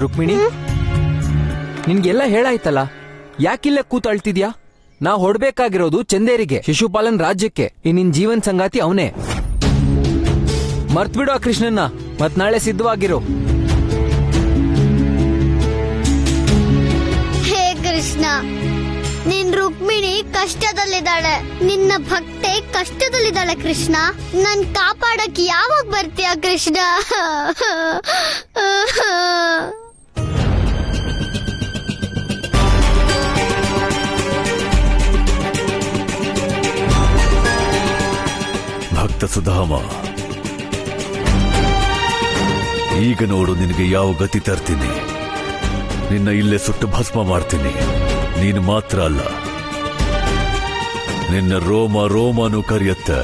ರುಕ್ಮಿಣಿ, ನಿನ್ಗೆಲ್ಲ ಹೇಳಾಯ್ತಲ್ಲ, ಯಾಕಿಲ್ಲ ಕೂತಾಳ್ತಿದ್ಯಾ? ನಾ ಹೊಡ್ಬೇಕಾಗಿರೋದು ಚಂದೇರಿಗೆ, ಶಿಶುಪಾಲನ್ ರಾಜ್ಯಕ್ಕೆ. ಈ ನಿನ್ ಜೀವನ್ ಸಂಗಾತಿ ಅವನೇ. ಮರ್ತ್ಬಿಡು ಆ ಕೃಷ್ಣನ್ನ, ಮತ್ ನಾಳೆ ಸಿದ್ಧವಾಗಿರೋ. ಹೇ ಕೃಷ್ಣ, ನಿನ್ ರುಕ್ಮಿಣಿ ಕಷ್ಟದಲ್ಲಿದ್ದಾಳೆ, ನಿನ್ನ ಭಕ್ತೆ ಕಷ್ಟದಲ್ಲಿದ್ದಾಳೆ ಕೃಷ್ಣ. ನನ್ ಕಾಪಾಡಕ್ ಯಾವಾಗ ಬರ್ತೀಯ ಕೃಷ್ಣ? ಭಕ್ತ ಸುಧಾಮ, ಈಗ ನೋಡು ನಿನಗೆ ಯಾವ ಗತಿ ತರ್ತೀನಿ. ನಿನ್ನ ಇಲ್ಲೇ ಸುಟ್ಟು ಭಸ್ಮ ಮಾಡ್ತೀನಿ. ನೀನು ಮಾತ್ರ ಅಲ್ಲ, ನಿನ್ನ ರೋಮ ರೋಮನು ಕರೆಯುತ್ತೆ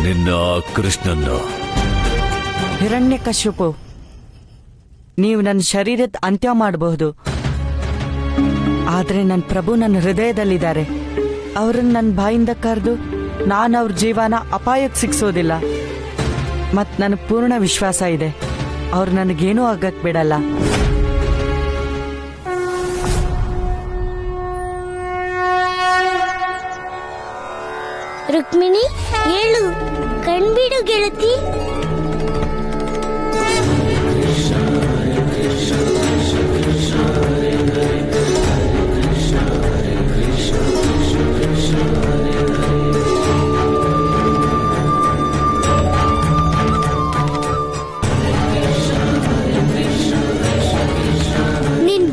ನಿನ್ನ ಆ ಕೃಷ್ಣನ್ನ. ಹಿರಣ್ಯಕಶ್ಯಪು, ನೀವು ನನ್ನ ಶರೀರದ ಅಂತ್ಯ ಮಾಡಬಹುದು, ಆದ್ರೆ ನನ್ನ ಪ್ರಭು ನನ್ನ ಹೃದಯದಲ್ಲಿದ್ದಾರೆ. ಅವರನ್ನ ನನ್ನ ಬಾಯಿಂದ ಕರೆದು ನಾನು ಅವ್ರ ಜೀವನ ಅಪಾಯಕ್ಕೆ ಸಿಕ್ಸೋದಿಲ್ಲ. ಮತ್ ನನಗೆ ಪೂರ್ಣ ವಿಶ್ವಾಸ ಇದೆ, ಅವ್ರು ನನಗೇನೂ ಆಗಕ್ ಬಿಡಲ್ಲ. ರುಕ್ಮಿಣಿ, ಹೇಳು, ಕಣ್ಬಿಡು ಗೆಳತಿ.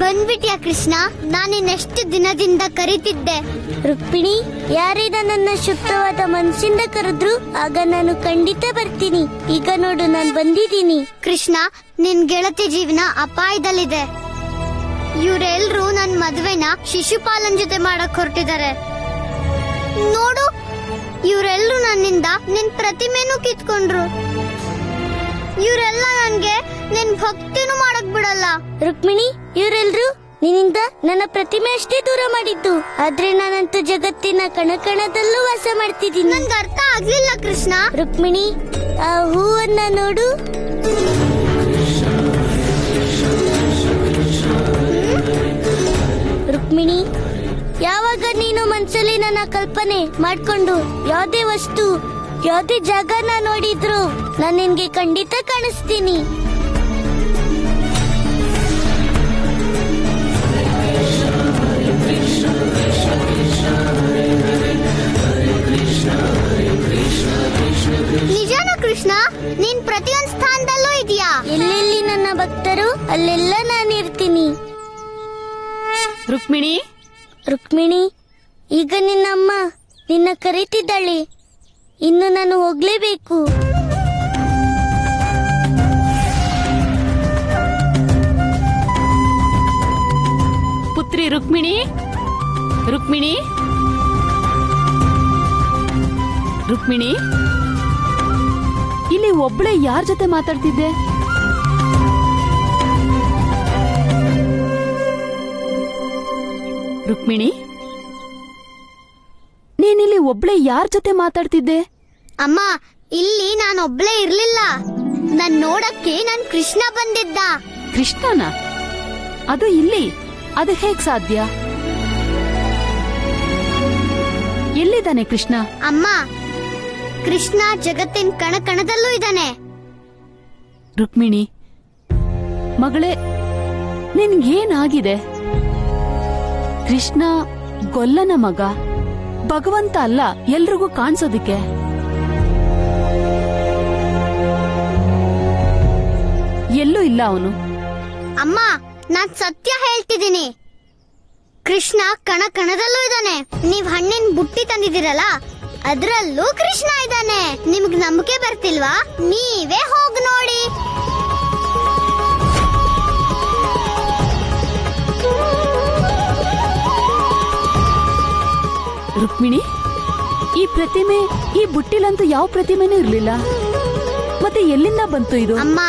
ಬಂದ್ಬಿಟ್ಯಾ ಕೃಷ್ಣ? ನಾನಿನ್ನೆಷ್ಟು ದಿನದಿಂದ ಕರೀತಿದ್ದೆ. ರುಕ್ಮಿಣಿ, ಯಾರೇ ನನ್ನ ಶುದ್ಧವಾದ ಮನಸ್ಸಿಂದ ಕರೆದ್ರು ಆಗ ನಾನು ಖಂಡಿತ ಬರ್ತೀನಿ. ಈಗ ನೋಡು, ನಾನು ಬಂದಿದ್ದೀನಿ. ಕೃಷ್ಣ, ನಿನ್ ಗೆಳತಿ ಜೀವನ ಅಪಾಯದಲ್ಲಿದೆ. ಇವರೆಲ್ರೂ ನನ್ ಮದ್ವೆನ ಶಿಶುಪಾಲನ್ ಜೊತೆ ಮಾಡಕ್ ಹೊರಟಿದ್ದಾರೆ. ನೋಡು, ಇವರೆಲ್ರೂ ನನ್ನಿಂದ ನಿನ್ ಪ್ರತಿಮೆನೂ ಕಿತ್ಕೊಂಡ್ರು. ಇವರೆಲ್ಲ ನನ್ಗೆ ನಿನ್ ಭಕ್ತಿನೂ ಮಾಡಕ್ ಬಿಡಲ್ಲ. ರುಕ್ಮಿಣಿ, ಇವರೆಲ್ರು ನಿನ್ನಿಂದ ನನ್ನ ಪ್ರತಿಮೆ ಅಷ್ಟೇ ದೂರ ಮಾಡಿದ್ದು, ಆದ್ರೆ ನಾನಂತೂ ಜಗತ್ತಿನ ಕಣಕಣದಲ್ಲೂ ವಾಸ ಮಾಡ್ತಿದ್ದೀನಿ. ನನ್ಗೆ ಅರ್ಥ ಆಗ್ಲಿಲ್ಲ ಕೃಷ್ಣ. ರುಕ್ಮಿಣಿ, ಆ ಹೂವನ್ನ ನೋಡು. ರುಕ್ಮಿಣಿ, ಯಾವಾಗ ನೀನು ಮನ್ಸಲ್ಲಿ ನನ್ನ ಕಲ್ಪನೆ ಮಾಡ್ಕೊಂಡು ಯಾವ್ದೇ ವಸ್ತು, ಯಾವ್ದೇ ಜಾಗನ ನೋಡಿದ್ರು ನಾನು ನಿನ್ಗೆ ಖಂಡಿತ ಕಾಣಿಸ್ತೀನಿ. ನಿಜಾನ ಕೃಷ್ಣ? ನೀನ್ ಪ್ರತಿಯೊಂದು ಸ್ಥಾನದಲ್ಲೂ ಇದೆಯಾ? ಎಲ್ಲೆಲ್ಲಿ ನನ್ನ ಭಕ್ತರು ಅಲ್ಲೆಲ್ಲ ನಾನಿರ್ತೀನಿ. ರುಕ್ಮಿಣಿ, ರುಕ್ಮಿಣಿ, ಈಗ ನಿನ್ನಮ್ಮ ನಿನ್ನ ಕರೀತಿದ್ದಾಳೆ. ಇನ್ನು ನಾನು ಹೋಗ್ಲೇಬೇಕು. ಪುತ್ರಿ ರುಕ್ಮಿಣಿ, ರುಕ್ಮಿಣಿ, ರುಕ್ಮಿಣಿ, ಇಲ್ಲಿ ಒಬ್ಳೆ ಯಾರ ಜೊತೆ ಮಾತಾಡ್ತಿದ್ದೆ? ರುಕ್ಮಿಣಿ, ನೀನಿಲ್ಲಿ ಒಬ್ಳೆ ಯಾರ ಜೊತೆ ಮಾತಾಡ್ತಿದ್ದೆ? ಅಮ್ಮ, ಇಲ್ಲಿ ನಾನೊಬ್ಳೇ ಇರ್ಲಿಲ್ಲ. ನನ್ ನೋಡಕ್ಕೆ ನನ್ ಕೃಷ್ಣ ಬಂದಿದ್ದ. ಕೃಷ್ಣನ? ಅದು ಇಲ್ಲಿ? ಅದು ಹೇಗ್ ಸಾಧ್ಯ? ಎಲ್ಲಿದ್ದಾನೆ ಕೃಷ್ಣ? ಅಮ್ಮ, ಕೃಷ್ಣ ಜಗತ್ತಿನ ಕಣ ಕಣದಲ್ಲೂ ಇದ್ದಾನೆ. ರುಕ್ಮಿಣಿ ಮಗಳೇ, ನಿನ್ಗೇನಾಗಿದೆ? ಕೃಷ್ಣ ಗೊಲ್ಲನ ಮಗ, ಭಗವಂತ ಅಲ್ಲ ಎಲ್ರಿಗೂ ಕಾಣಿಸೋದಿಕ್ಕೆ. ಎಲ್ಲೂ ಇಲ್ಲ ಅವನು. ಅಮ್ಮ, ನಾನ್ ಸತ್ಯ ಹೇಳ್ತಿದ್ದೀನಿ. ಕೃಷ್ಣ ಕಣ ಕಣದಲ್ಲೂ ಇದ್ದಾನೆ. ನೀವ್ ಹಣ್ಣಿನ ಬುಟ್ಟಿ ತಂದಿದ್ದೀರಲ್ಲ, ಅದ್ರಲ್ಲೂ ಕೃಷ್ಣ ಇದ್ದಾನೆ. ನಿಮ್ಗ್ ನಂಬಿಕೆ ಬರ್ತಿಲ್ವಾ? ನೀವೇ ಹೋಗ್ ನೋಡಿ. ರುಕ್ಮಿಣಿ, ಈ ಪ್ರತಿಮೆ ಈ ಬುಟ್ಟಿಲಂತೂ ಯಾವ ಪ್ರತಿಮೆನೂ ಇರ್ಲಿಲ್ಲ. ಮತ್ತೆ ಎಲ್ಲಿಂದ ಬಂತು ಇದು? ಅಮ್ಮ,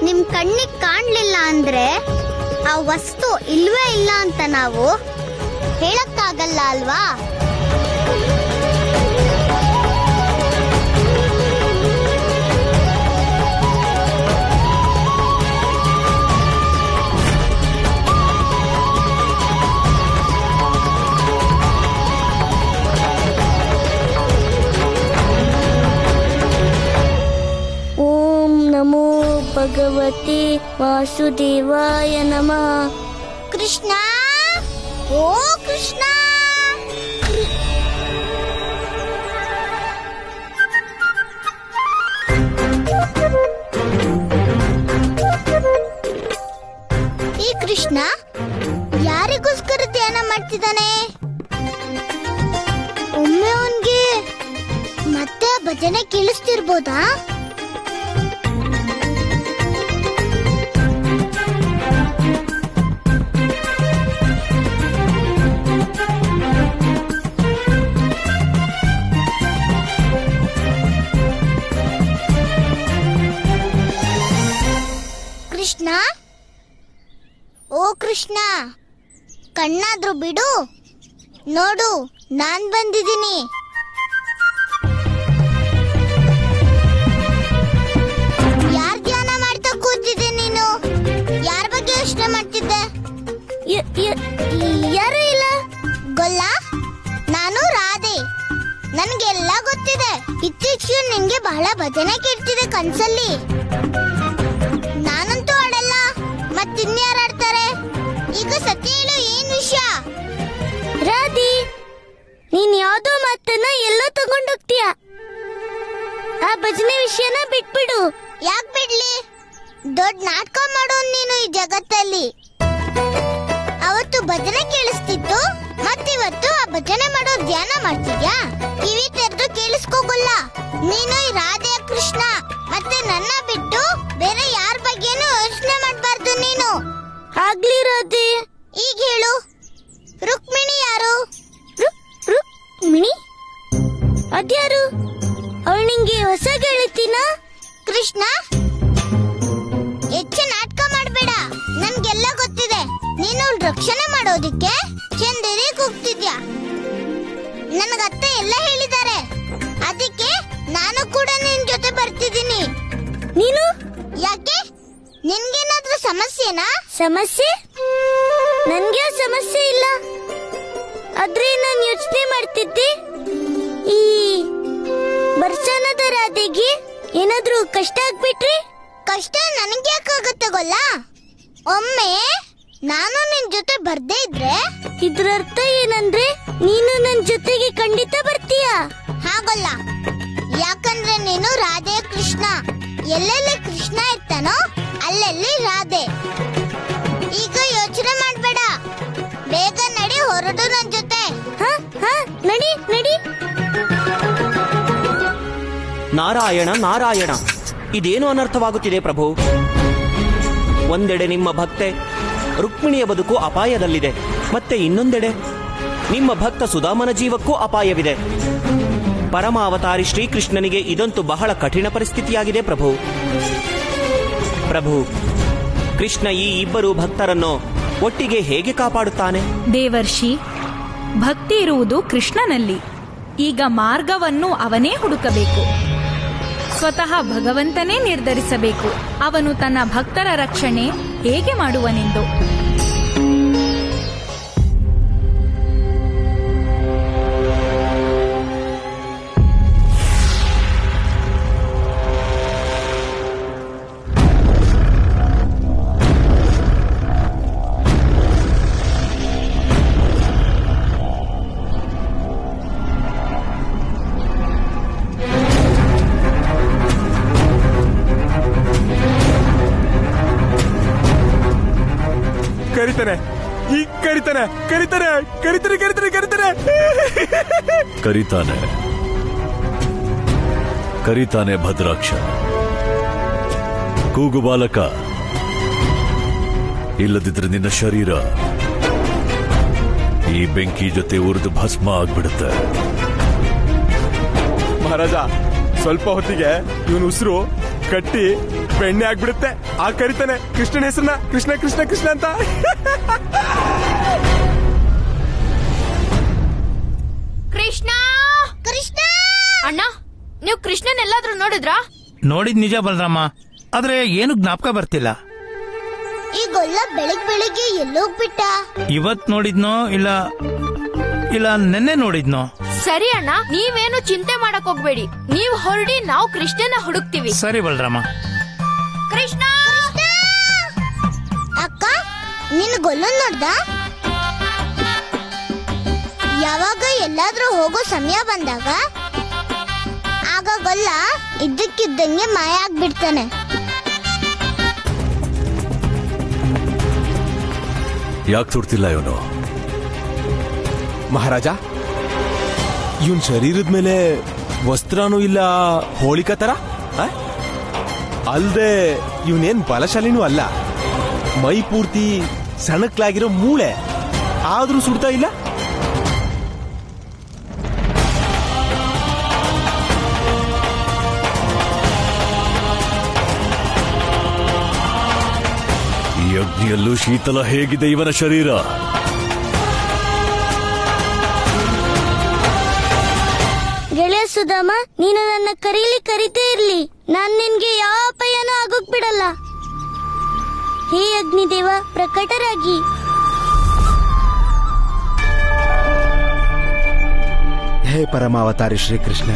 ನಿಮ್ ಕಣ್ಣಿಗೆ ಕಾಣ್ಲಿಲ್ಲ ಅಂದ್ರೆ ಆ ವಸ್ತು ಇಲ್ವೇ ಇಲ್ಲ ಅಂತ ನಾವು ಹೇಳಕ್ಕಾಗಲ್ಲ ಅಲ್ವಾ? ನಮೋ ಭಗವತೆ ವಾಸುದೇವಾಯ ನಮಃ. ಕೃಷ್ಣ, ಓ ಕೃಷ್ಣ. ಈ ಕೃಷ್ಣ ಯಾರಿಗೋಸ್ಕರ ಧ್ಯಾನ ಮಾಡ್ತಿದ್ದಾನೆ? ಒಮ್ಮೆ ಅವನ್ಗೆ ಮತ್ತೆ ಭಜನೆ ಕೇಳಿಸ್ತಿರ್ಬೋದಾ? ಕೃಷ್ಣ, ಓ ಕೃಷ್ಣ, ಕಣ್ಣಾದ್ರೂ ಬಿಡು. ನೋಡು, ನಾನ್ ಬಂದಿದ್ದೀನಿ. ಯಾರ್ ಧ್ಯಾನ ಮಾಡ್ತಾ ಕೂತಿದ್ದೆ ನೀನು? ಯಾರ ಬಗ್ಗೆ ಯೋಚನೆ ಮಾಡ್ತಿದ್ದೆ? ಯಾರು ಇಲ್ಲ. ಗೊಲ್ಲ, ನಾನು ರಾಧೆ. ನನ್ಗೆಲ್ಲ ಗೊತ್ತಿದೆ. ಇತ್ತೀಚೆಗೆ ನಿನ್ಗೆ ಬಹಳ ಭಜನೆ ಕೇಳ್ತಿದೆ ಕನ್ಸಲ್ಲಿ. ನಾನಂತೂ ಆಡಲ್ಲ, ಮತ್ತಿನ್ಯಾರು ಆಡ್ತಾರೆ? ಈಗ ಸತ್ಯ ಹೇಳು, ಏನ್ ವಿಷಯ? ರಾಧಿ, ನೀನ್ ಯಾವ್ದೋ ಮಾತನ್ನ ಎಲ್ಲೋ ತಗೊಂಡೋಗ್ತೀಯ. ಆ ಭಜನೆ ವಿಷಯನ ಬಿಟ್ಬಿಡು. ಯಾಕ್ ಬಿಡ್ಲಿ? ದೊಡ್ಡ ನಾಟಕ ಮಾಡೋ ನೀನು ಈ ಜಗತ್ತಲ್ಲಿ. ಅವತ್ತು ಭಜನೆ ಕೇಳಿಸ್ತಿತ್ತು, ಮತ್ತಿವತ್ತು ಆ ಭಜನೆ ಮಾಡೋ ಧ್ಯಾನ ಮಾಡ್ತಿದ್ಯಾ? ಕಿವಿ ತೆರೆದು ಕೇಳಿಸ್ಕೋಗಲ್ಲ. ನೀನು ಈ ರಾಧೆಯ ಕೃಷ್ಣ, ಮತ್ತೆ ನನ್ನ ಬಿಟ್ಟು ಬೇರೆ ಯಾರ ಬಗ್ಗೆನೂ ಯೋಚನೆ ಮಾಡ್ಬಾರ್ದು ನೀನು. ಆಗ್ಲಿ ರಾಧೆ. ಈಗ ಹೇಳು, ರುಕ್ಮಿಣಿ ಯಾರು? ರುಕ್ಮಿಣಿ ಅದ್ಯಾರು? ಅವಳು ನಿಂಗೆ ಹೊಸ ಗೆಳತಿನ? ಕೃಷ್ಣ, ಹೆಚ್ಚು ನಾಟಕ ಮಾಡ್ಬೇಡ. ನನ್ಗೆಲ್ಲ ಗೊತ್ತಿದೆ. ನೀನು ರಕ್ಷಣೆ ಮಾಡೋದಿಕ್ಕೆ ಚಂದೇರಿ ಕೂಗ್ತಿದ್ಯಾ. ನನಗತ್ತೆ ಎಲ್ಲ ಹೇಳಿದ್ದಾರೆ. ಅದಕ್ಕೆ ನಾನು ಕೂಡ ನಿನ್ ಜೊತೆ ಬರ್ತಿದ್ದೀನಿ. ನೀನು ಯಾಕೆ? ನಿನ್ಗೇನಾದ್ರೂ ಸಮಸ್ಯೆನಾ? ಸಮಸ್ಯೆ? ನನ್ಗೆ ಸಮಸ್ಯೆ ಇಲ್ಲ. ಆದ್ರೆ ನಾನು ಯೋಚನೆ ಮಾಡ್ತಿದ್ದೆ, ಈ ಬರ್ಸನದ ರಾಧೆಗೆ ಏನಾದ್ರೂ ಕಷ್ಟ ಆಗ್ಬಿಟ್ರಿ? ಕಷ್ಟ ನನಗೆ ಯಾಕಾಗುತ್ತೆ ಗೊಲ್ಲ? ಒಮ್ಮೆ ನಾನು ನಿನ್ ಜೊತೆ ಬರ್ದೇ ಇದ್ರೆ ಇದ್ರ ಅರ್ಥ ಏನಂದ್ರೆ ನೀನು ನನ್ ಜೊತೆಗೆ ಖಂಡಿತ ಬರ್ತೀಯ. ಹಾಗಲ್ಲ, ಯಾಕಂದ್ರೆ ನೀನು ರಾಧೆ ಕೃಷ್ಣ. ಎಲ್ಲೆಲ್ಲಿ ಕೃಷ್ಣ ಇರ್ತಾನೋ ಅಲ್ಲೆಲ್ಲಿ ರಾಧೆ. ಈಗ ಯೋಚನೆ ಮಾಡ್ಬೇಡ, ಬೇಗ ನಡಿ, ಹೊರಡು ನನ್ ಜೊತೆ. ನಡಿ ನಡಿ. ನಾರಾಯಣ ನಾರಾಯಣ, ಇದೇನು ಅನರ್ಥವಾಗುತ್ತಿದೆ ಪ್ರಭು? ಒಂದೆಡೆ ನಿಮ್ಮ ಭಕ್ತೆ ರುಕ್ಮಿಣಿಯ ಬದುಕು ಅಪಾಯದಲ್ಲಿದೆ, ಮತ್ತೆ ಇನ್ನೊಂದೆಡೆ ನಿಮ್ಮ ಭಕ್ತ ಸುಧಾಮನ ಜೀವಕ್ಕೂ ಅಪಾಯವಿದೆ. ಪರಮಾವತಾರಿ ಶ್ರೀಕೃಷ್ಣನಿಗೆ ಇದಂತೂ ಬಹಳ ಕಠಿಣ ಪರಿಸ್ಥಿತಿಯಾಗಿದೆ ಪ್ರಭು. ಪ್ರಭು, ಕೃಷ್ಣ ಈ ಇಬ್ಬರು ಭಕ್ತರನ್ನು ಒಟ್ಟಿಗೆ ಹೇಗೆ ಕಾಪಾಡುತ್ತಾನೆ? ದೇವರ್ಷಿ, ಭಕ್ತಿ ಇರುವುದು ಕೃಷ್ಣನಲ್ಲಿ. ಈಗ ಮಾರ್ಗವನ್ನು ಅವನೇ ಹುಡುಕಬೇಕು. ಸ್ವತಃ ಭಗವಂತನೇ ನಿರ್ಧರಿಸಬೇಕು ಅವನು ತನ್ನ ಭಕ್ತರ ರಕ್ಷಣೆ ಹೇಗೆ ಮಾಡುವನೆಂದು. ಕರೀತಾನೆ ಭದ್ರಾಕ್ಷ. ಕೂಗು ಬಾಲಕ, ಇಲ್ಲದಿದ್ರೆ ನಿನ್ನ ಶರೀರ ಈ ಬೆಂಕಿ ಜೊತೆ ಉರಿದು ಭಸ್ಮ ಆಗ್ಬಿಡುತ್ತೆ. ಮಹಾರಾಜ, ಸ್ವಲ್ಪ ಹೊತ್ತಿಗೆ ಇವನು ಉಸಿರು ಕಟ್ಟಿ ಬೆಣ್ಣೆ ಆಗ್ಬಿಡುತ್ತೆ. ಆ ಕರಿತಾನೆ ಕೃಷ್ಣನ ಹೆಸರನ್ನ, ಕೃಷ್ಣ ಕೃಷ್ಣ ಕೃಷ್ಣ ಅಂತ. ಕೃಷ್ಣ ಕೃಷ್ಣ ಅಣ್ಣ, ನೀವು ಕೃಷ್ಣನ್ ಎಲ್ಲಾದ್ರೂ ನೋಡಿದ್ರಾ? ನೋಡಿದ್ ನಿಜ ಬಲರಾಮ, ಆದ್ರೆ ಏನು ಜ್ಞಾಪಕ ಬರ್ತಿಲ್ಲ. ಈಗೊಲ್ಲ ಬೆಳಿಗ್ಗೆ ಎಲ್ಲೋಗ್ಬಿಟ್ಟ? ಇವತ್ ನೋಡಿದ್ನೋ ಇಲ್ಲ ನೆನ್ನೆ ನೋಡಿದ್ನೋ? ಸರಿ ಅಣ್ಣ, ನೀವೇನು ಚಿಂತೆ ಮಾಡಕ್ ಹೋಗ್ಬೇಡಿ. ನೀವು ಹೊರಡಿ, ನಾವು ಕೃಷ್ಣನ ಹುಡುಕ್ತಿವಿ. ಸರಿ ಬಲರಾಮ. ನೀನು ಗೊಲ್ಲನ್ ನೋಡ್ದ? ಯಾವಾಗ ಎಲ್ಲಾದ್ರೂ ಹೋಗೋ ಸಮಯ ಬಂದಾಗ ಆಗ ಗೊಲ್ಲ ಇದ್ದಕ್ಕಿದ್ದಂಗೆ ಮಾಯ ಆಗ್ಬಿಡ್ತಾನೆ. ಯಾಕೆ ಸುಡ್ತಿಲ್ಲ ಇವನು? ಮಹಾರಾಜ, ಇವನ್ ಶರೀರದ ಮೇಲೆ ವಸ್ತ್ರನೂ ಇಲ್ಲ, ಹೋಳಿಕ ತರ. ಅಲ್ದೆ ಇವನೇನ್ ಬಲಶಾಲಿನೂ ಅಲ್ಲ, ಮೈ ಪೂರ್ತಿ ಸಣಕ್ಲಾಗಿರೋ ಮೂಳೆ, ಆದ್ರೂ ಸುಡ್ತಾ ಇಲ್ಲ. ಈ ಅಗ್ನಿಯಲ್ಲೂ ಶೀತಲ ಹೇಗಿದೆ ಇವನ ಶರೀರ? ಗೆಳೆಯ ಸುಧಾಮ, ನೀನು ನನ್ನ ಕರೀತೇ ಇರ್ಲಿ, ನಾನ್ ನಿನ್ಗೆ ಯಾವ ಅಪಾಯನೂ ಆಗೋಕ್ ಬಿಡಲ್ಲ. ಹೇ ಅಗ್ನಿದೇವ, ಪ್ರಕಟರಾಗಿ. ಹೇ ಪರಮಾವತಾರಿ ಶ್ರೀಕೃಷ್ಣ,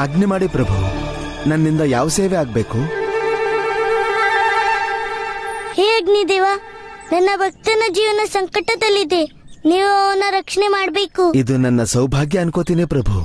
ಆಜ್ಞೆ ಮಾಡಿ ಪ್ರಭು, ನನ್ನಿಂದ ಯಾವ ಸೇವೆ ಆಗ್ಬೇಕು? ಹೇ ಅಗ್ನಿದೇವ, ನನ್ನ ಭಕ್ತನ ಜೀವನ ಸಂಕಟದಲ್ಲಿದೆ, ನೀವು ಅವನ ರಕ್ಷಣೆ ಮಾಡಬೇಕು. ಇದು ನನ್ನ ಸೌಭಾಗ್ಯ ಅನ್ಕೋತೀನಿ ಪ್ರಭು.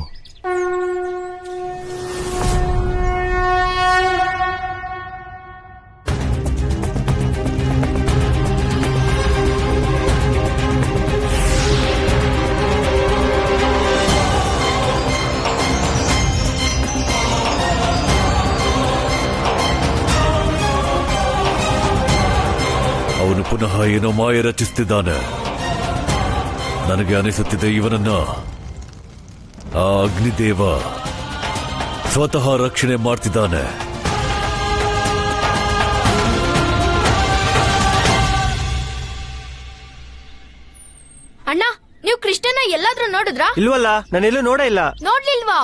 ಅವನು ಪುನಃ ಏನೋ ಮಾಯ ರಚಿಸುತ್ತಿದ್ದಾನೆ. ನನಗೆ ಅನಿಸುತ್ತಿದೆ ಇವನನ್ನ ಆ ಅಗ್ನಿದೇವ ಸ್ವತಃ ರಕ್ಷಣೆ ಮಾಡ್ತಿದ್ದಾನೆ. ಅಣ್ಣ, ನೀವು ಕೃಷ್ಣನ ಎಲ್ಲಾದ್ರೂ ನೋಡಿದ್ರಾ? ಇಲ್ವಲ್ಲ, ನಾನೆಲ್ಲೂ ನೋಡೇ ಇಲ್ಲ. ನೋಡ್ಲಿಲ್ವಾ?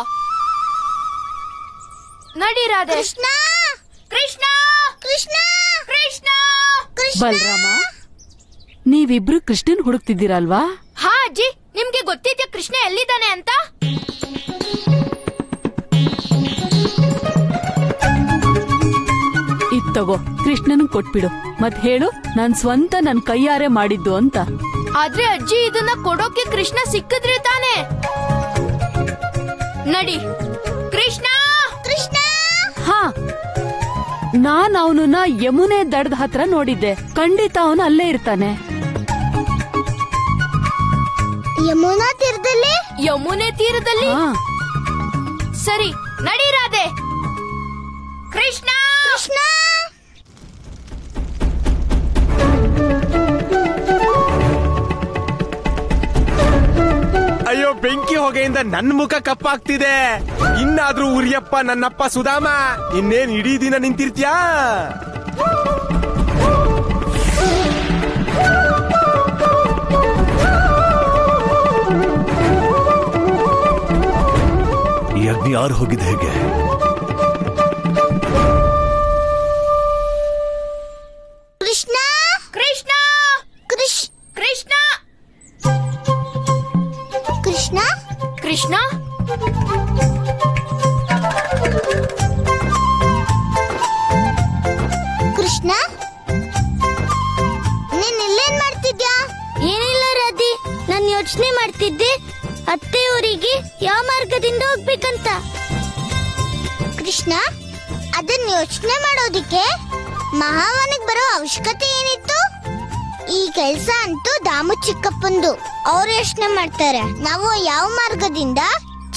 ನಡಿ ರಾಧೆ. ಕೃಷ್ಣ, ಕೃಷ್ಣ, ಕೃಷ್ಣ, ಕೃಷ್ಣ, ಬಲರಾಮ, ನೀವಿಬ್ರು ಕೃಷ್ಣನ್ ಹುಡುಕ್ತಿದ್ದೀರಲ್ವಾ? ಹಾ ಅಜ್ಜಿ, ನಿಮ್ಗೆ ಗೊತ್ತಿದ್ಯಾ ಕೃಷ್ಣ ಎಲ್ಲಿದ್ದಾನೆ ಅಂತ? ಇದ್ ತಗೋ, ಕೃಷ್ಣನ್ ಕೊಟ್ಬಿಡು, ಮತ್ ಹೇಳು ನಾನ್ ಸ್ವಂತ ನನ್ ಕೈಯಾರೆ ಮಾಡಿದ್ದು ಅಂತ. ಆದ್ರೆ ಅಜ್ಜಿ, ಇದನ್ನ ಕೊಡೋಕೆ ಕೃಷ್ಣ ಸಿಕ್ಕಿದ್ರೆ ತಾನೆ. ನಡಿ. ಕೃಷ್ಣ, ಕೃಷ್ಣ. ಹಾ, ನಾನ್ ಅವನನ್ನ ಯಮುನೆ ದಡದ ಹತ್ರ ನೋಡಿದ್ದೆ. ಖಂಡಿತ ಅವನು ಅಲ್ಲೇ ಇರ್ತಾನೆ. ಯಮುನಾ ತೀರದಲ್ಲಿ? ಯಮುನೆ ತೀರದಲ್ಲಿ? ಸರಿ, ನಡಿ ರಾಧೆ. ಕೃಷ್ಣ, ಕೃಷ್ಣ. ಅಯ್ಯೋ, ಬೆಂಕಿ ಹೊಗೆಯಿಂದ ನನ್ನ ಮುಖ ಕಪ್ಪಾಗ್ತಿದೆ. ಇನ್ನಾದ್ರೂ ಉರಿಯಪ್ಪ ನನ್ನಪ್ಪ ಸುಧಾಮ. ಇನ್ನೇನ್ ಇಡೀ ದಿನ ನಿಂತಿರ್ತೀಯಾ? ಈ ಅಗ್ನಿ ಯಾರು ಹೋಗಿದೆ ಹೇಗೆ? ಕೃಷ್ಣ, ಕೃಷ್ಣ, ಕೃಷ್ಣ, ಕೃಷ್ಣ, ಕೃಷ್ಣ. ಕೃಷ್ಣ, ನೀನ್ ಇಲ್ಲೇನ್ ಮಾಡ್ತಿದ್ಯಾ? ಏನಿಲ್ಲ ರಾಧಿ, ನಾನ್ ಯೋಚನೆ ಮಾಡ್ತಿದ್ದೆ ಅತ್ತೆ ಊರಿಗೆ ಯಾವ ಮಾರ್ಗದಿಂದ ಹೋಗ್ಬೇಕಂತ. ಕೃಷ್ಣ, ಅದನ್ನ ಯೋಚನೆ ಮಾಡೋದಿಕ್ಕೆ ಮಹಾವನಿಗೆ ಬರೋ ಅವಶ್ಯಕತೆ ಏನಿತ್ತು? ಈ ಕೆಲ್ಸ ಅಂತೂ ದಾಮು ಚಿಕ್ಕಪ್ಪಂದು. ಅವ್ರು ಯೋಚನೆ ಮಾಡ್ತಾರೆ ನಾವು ಯಾವ ಮಾರ್ಗದಿಂದ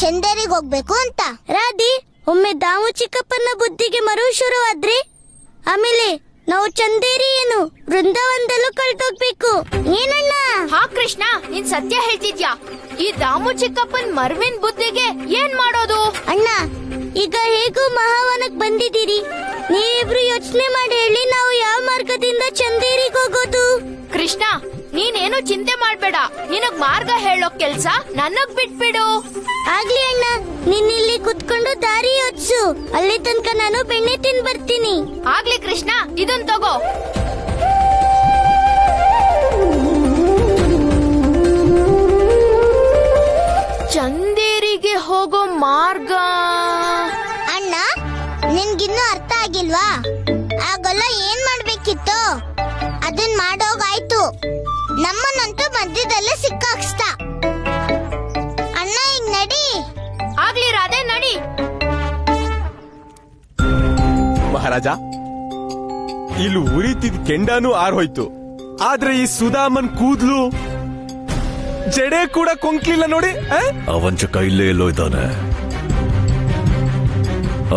ಚಂದೇರಿಗೆ ಹೋಗ್ಬೇಕು ಅಂತ. ರಾಧಿ, ಒಮ್ಮೆ ದಾಮು ಚಿಕ್ಕಪ್ಪನ ಬುದ್ಧಿಗೆ ಮರು ಶುರುವಾದ್ರೆ ಆಮೇಲೆ ನಾವು ಚಂದೇರಿ ಏನು ವೃಂದಾವನದಲ್ಲೂ ಕಳ್ದೋಗ್ಬೇಕು. ಏನಣ್ಣ? ಹಾ ಕೃಷ್ಣ, ನೀನ್ ಸತ್ಯ ಹೇಳ್ತಿದ್ಯಾ. ಈ ದಾಮು ಚಿಕ್ಕಪ್ಪನ್ ಮರ್ವಿನ್ ಬುದ್ಧಿಗೆ ಏನ್ ಮಾಡೋದು? ಅಣ್ಣ, ಈಗ ಹೇಗೂ ಮಹಾವನಕ್ ಬಂದಿದ್ದೀರಿ, ನೀವಿಬ್ರು ಯೋಚನೆ ಮಾಡಿ ಹೇಳಿ, ನಾವು ಯಾವ ಮಾರ್ಗದಿಂದ ಚಂದೇರಿಗೆ ಹೋಗೋದು? ಕೃಷ್ಣ, ನೀನೇನು ಚಿಂತೆ ಮಾಡ್ಬೇಡ. ನಿನಗ್ ಮಾರ್ಗ ಹೇಳೋ ಕೆಲ್ಸ ನನಗ್ ಬಿಟ್ಬಿಡು. ಆಗ್ಲಿ ಅಣ್ಣ, ನೀನ್ ಇಲ್ಲಿ ಕುತ್ಕೊಂಡು ದಾರಿ ಯೋಚಿಸು. ಅಲ್ಲಿ ತನಕ ನಾನು ಬೆಣ್ಣೆ ತಿನ್ ಬರ್ತೀನಿ. ಆಗ್ಲಿ ಕೃಷ್ಣ, ಇದನ್ ತಗೋ. ಚಂದೇರಿಗೆ ಹೋಗೋ ಮಾರ್ಗ. ಅಣ್ಣ, ನಿನ್ಗಿನ್ನೂ ಅರ್ಥ ಆಗಿಲ್ವಾ? ಆಗೆಲ್ಲ ಏನ್ ಮಾಡ್ಬೇಕಿತ್ತು ಅದನ್ ಮಾಡೋಗಾಯ್ತು. ನಮ್ಮನ್ನಂತೂ ಮಧ್ಯದಲ್ಲೇ ಸಿಕ್ಕಾಕ್ಸ್ತ. ಅಣ್ಣ ಈಗ ನಡಿ. ಆಗ್ಲಿ ರಾಧೆ ನಡಿ. ಮಹಾರಾಜ, ಇಲ್ಲಿ ಉರಿತಿದ್ ಕೆಂಡನೂ ಆರ್ಹೋಯ್ತು. ಆದ್ರೆ ಈ ಸುಧಾಮನ್ ಕೂದ್ಲು ಜಡೆ ಕೂಡ ಕೊಂಕ್ಲಿಲ್ಲ ನೋಡಿ. ಅವಂಚಕ ಇಲ್ಲೇ ಎಲ್ಲೋ ಇದ್ದಾನೆ.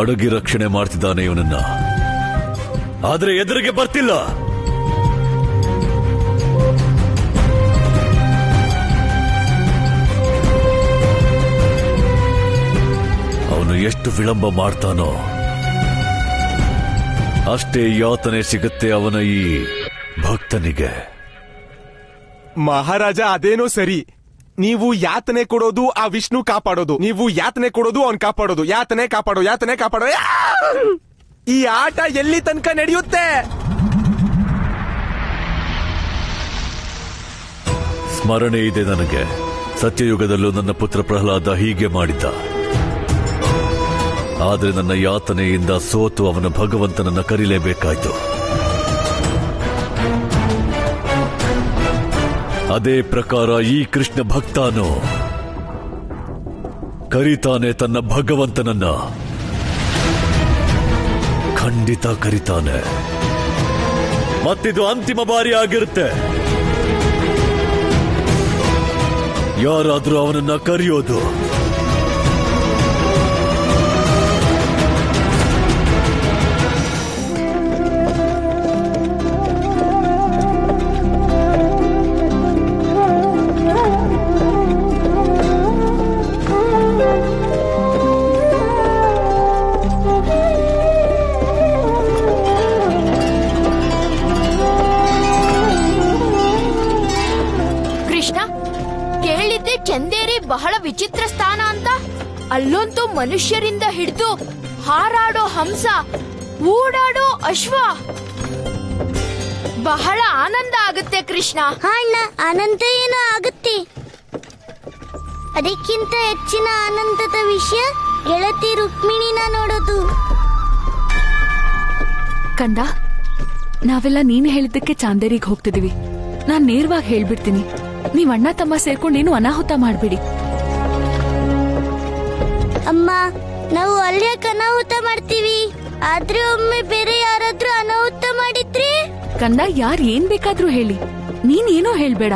ಅಡಗಿ ರಕ್ಷಣೆ ಮಾಡ್ತಿದ್ದಾನೆ ಇವನನ್ನ, ಆದ್ರೆ ಎದುರಿಗೆ ಬರ್ತಿಲ್ಲ. ಅವನು ಎಷ್ಟು ವಿಳಂಬ ಮಾಡ್ತಾನೋ ಅಷ್ಟೇ ಯಾತನೆ ಸಿಗುತ್ತೆ ಅವನ ಈ ಭಕ್ತನಿಗೆ. ಮಹಾರಾಜ, ಅದೇನೋ ಸರಿ. ನೀವು ಯಾತನೆ ಕೊಡೋದು ಆ ವಿಷ್ಣು ಕಾಪಾಡೋದು, ನೀವು ಯಾತನೆ ಕೊಡೋದು ಅವ್ನ್ ಕಾಪಾಡೋದು, ಯಾತನೆ ಕಾಪಾಡೋ ಯಾತನೆ ಕಾಪಾಡೋ. ಈ ಆಟ ಎಲ್ಲಿ ತನಕ ನಡೆಯುತ್ತೆ? ಸ್ಮರಣೆ ಇದೆ ನನಗೆ. ಸತ್ಯಯುಗದಲ್ಲೂ ನನ್ನ ಪುತ್ರ ಪ್ರಹ್ಲಾದ ಹೀಗೆ ಮಾಡಿದ್ದ. ಆದರೆ ನನ್ನ ಯಾತನೆಯಿಂದ ಸೋತು ಅವನ ಭಗವಂತನನ್ನ ಕರೀಲೇಬೇಕಾಯ್ತು. ಅದೇ ಪ್ರಕಾರ ಈ ಕೃಷ್ಣ ಭಕ್ತನು ಕರೀತಾನೆ ತನ್ನ ಭಗವಂತನನ್ನ. ಖಂಡಿತ ಕರೀತಾನೆ. ಮತ್ತಿದು ಅಂತಿಮ ಬಾರಿ ಆಗಿರುತ್ತೆ. ಯಾರಾದ್ರೂ ಅವನನ್ನ ಕರೆಯೋದು. ಚಂದೇರಿ ಬಹಳ ವಿಚಿತ್ರ ಸ್ಥಾನ ಅಂತ. ಅಲ್ಲೊಂತೂ ಮನುಷ್ಯರಿಂದ ಹಿಡಿದು ಹಾರಾಡೋ ಹಂಸ, ಓಡಾಡೋ ಅಶ್ವ. ಬಹಳ ಆನಂದ ಆಗುತ್ತೆ ಕೃಷ್ಣ. ಅಣ್ಣ, ಆನಂದ ಏನೋ ಆಗುತ್ತೆ. ಅದಕ್ಕಿಂತ ಹೆಚ್ಚಿನ ಆನಂದದ ವಿಷಯ ಗೆಳತಿ ರುಕ್ಮಿಣಿನ ನೋಡೋದು. ಕಂದ, ನಾವೆಲ್ಲ ನೀನ್ ಹೇಳಿದ್ದಕ್ಕೆ ಚಾಂದೇರಿಗೆ ಹೋಗ್ತಿದೀವಿ. ನಾನ್ ನೇರವಾಗಿ ಹೇಳ್ಬಿಡ್ತೀನಿ, ನೀವ್ ಅಣ್ಣ ತಮ್ಮ ಸೇರ್ಕೊಂಡೇನು ಅನಾಹುತ ಮಾಡ್ಬಿಡಿ. ಅಮ್ಮ, ನಾವು ಅಲ್ಯಾಕ ಅನಾಹುತ ಮಾಡ್ತೀವಿ? ಆದ್ರೆ ಒಮ್ಮೆ ಬೇರೆ ಯಾರಾದ್ರೂ ಅನಾಹುತ ಮಾಡಿದ್ರೆ? ಕಂದ, ಯಾರ್ ಏನ್ ಬೇಕಾದ್ರೂ ಹೇಳಿ, ನೀನ್ ಏನೋ ಹೇಳ್ಬೇಡ.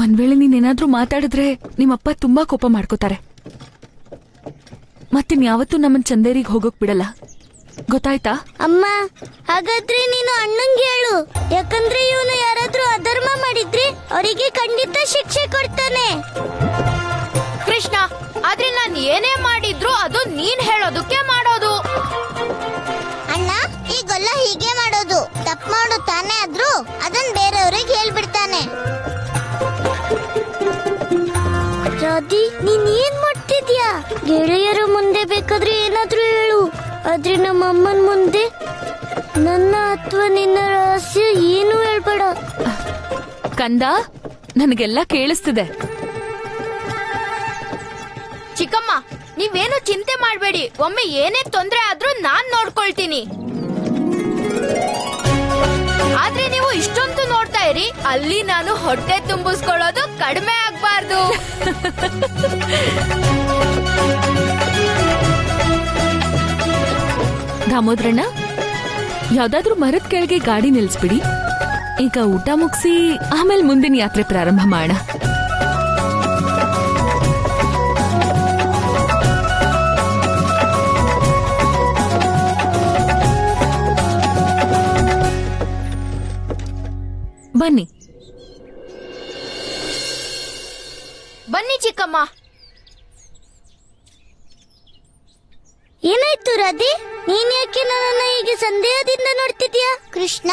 ಒಂದ್ ವೇಳೆ ನೀನೇನಾದ್ರೂ ಮಾತಾಡಿದ್ರೆ ನಿಮ್ಮಪ್ಪ ತುಂಬಾ ಕೋಪ ಮಾಡ್ಕೋತಾರೆ. ಮತ್ತಿನ್ಯಾವತ್ತೂ ನಮ್ಮನ್ ಚಂದೇರಿಗೆ ಹೋಗೋಕ್ ಬಿಡಲ್ಲ, ಗೊತ್ತಾಯ್ತಾ? ಅಮ್ಮ, ಹಾಗಾದ್ರೆ ನೀನು ಅಣ್ಣಂಗೆ ಹೇಳು. ಯಾಕಂದ್ರೆ ಇವನು ಯಾರಾದ್ರೂ ಅಧರ್ಮ ಮಾಡಿದ್ರೆ ಅವರಿಗೆ ಖಂಡಿತ ಶಿಕ್ಷೆ ಕೊಡ್ತಾನೆ. ಕೃಷ್ಣ, ಆದ್ರೆ ನಾನ್ ಏನೇ ಮಾಡಿದ್ರು ಅದು ನೀನ್ ಹೇಳೋದಕ್ಕೆ ಮಾಡೋದು. ಅಣ್ಣ, ಈಗೆಲ್ಲ ಹೀಗೆ ಮಾಡೋದು. ತಪ್ಪು ಮಾಡು ತಾನೇ ಆದ್ರೂ ಅದನ್ ಬೇರೆಯವ್ರಿಗೆ ಹೇಳ್ಬಿಡ್ತಾನೆ. ರಾಧಿ, ನೀನ್ ಏನ್ ಮಾಡ್ತಿದ್ಯಾ? ಗೆಳೆಯರ ಮುಂದೆ ಬೇಕಾದ್ರೆ ಏನಾದ್ರೂ ಹೇಳು, ಆದ್ರೆ ನಮ್ಮ ಅಮ್ಮನ ಮುಂದೆ ನನ್ನ ಅಥವಾ ನಿನ್ನ ರಹಸ್ಯ ಏನು ಹೇಳ್ಬೇಡ. ಕಂದ, ನನಗೆಲ್ಲ ಕೇಳಿಸ್ತಿದೆ. ಚಿಕ್ಕಮ್ಮ, ನೀವೇನು ಚಿಂತೆ ಮಾಡ್ಬೇಡಿ. ಒಮ್ಮೆ ಏನೇ ತೊಂದ್ರೆ ಆದ್ರೂ ನಾನ್ ನೋಡ್ಕೊಳ್ತೀನಿ. ಆದ್ರೆ ನೀವು ಇಷ್ಟೊಂದು ನೋಡ್ತಾ ಇರಿ, ಅಲ್ಲಿ ನಾನು ಹೊಟ್ಟೆ ತುಂಬಿಸ್ಕೊಳ್ಳೋದು ಕಡಿಮೆ ಆಗ್ಬಾರ್ದು. ದಾಮೋದ್ರಣ್ಣ, ಯಾವ್ದಾದ್ರೂ ಮರದ ಕೆಳಗೆ ಗಾಡಿ ನಿಲ್ಸ್ಬಿಡಿ. ಈಗ ಊಟ ಮುಗಿಸಿ ಆಮೇಲೆ ಮುಂದಿನ ಯಾತ್ರೆ ಪ್ರಾರಂಭ ಮಾಡೋಣ. ಬನ್ನಿ ಬನ್ನಿ ಚಿಕ್ಕಮ್ಮ. ಏನಾಯ್ತು ರಾಧೆ? ನೀನ್ ಯಾಕೆ ನನ್ನನ್ನ ಹೀಗೆ ಸಂದೇಹದಿಂದ ನೋಡ್ತಿದ್ಯಾ? ಕೃಷ್ಣ,